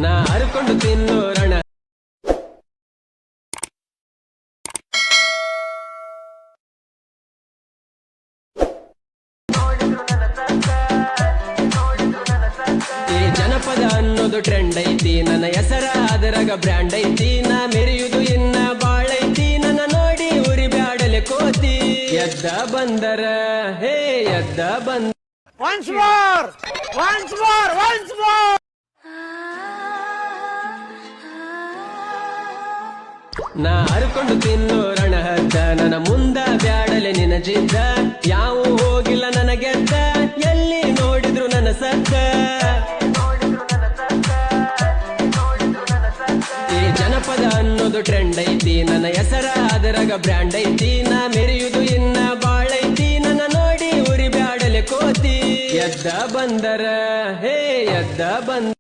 ನಾ ಹರ್ಕೊಂಡು ತಿನ್ನೋರಣ ಈ ಜನಪದ ಅನ್ನೋದು ಟ್ರೆಂಡ್ ಐತಿ, ನನ್ನ ಹೆಸರ ಅದರಾಗ ಬ್ರ್ಯಾಂಡ್ ಐತಿ. ನಾ ಮೆರೆಯುವುದು ಇನ್ನ ಬಾಳೈತಿ, ನನ್ನ ನೋಡಿ ಉರಿ ಬ್ಯಾಡಲೆ ಕೋತಿ. ಎದ್ದ ಬಂದರ ಹೇ ಎದ್ದ ಬಂದ Once more! Once more! Once more! ನಾ ಹರ್ಕೊಂಡು ತಿನ್ನೋರಣ ಹದ್ದ, ನನ್ನ ಮುಂದ ಬ್ಯಾಡಲೆ ನಿನ ಜಿದ್ದ. ಯಾವ ಹೋಗಿಲ್ಲ ನನ್ನ ಗೆದ್ದ, ಎಲ್ಲಿ ನೋಡಿದ್ರು ನನ್ನ ಸದ್ದ. ಈ ಜನಪದ ಅನ್ನೋದು ಟ್ರೆಂಡ್ ಐತಿ, ನನ್ನ ಹೆಸರ ಅದರಾಗ ಬ್ರ್ಯಾಂಡ್ ಐತಿ. ನಾ ಮೆರೆಯುವುದು ಇನ್ನ ಬಾಳೈತಿ, ನನ್ನ ನೋಡಿ ಉರಿ ಬ್ಯಾಡಲೆ ಕೋತಿ. ಎದ್ದ ಬಂದರ ಹೇ ಎದ್ದ ಬಂದ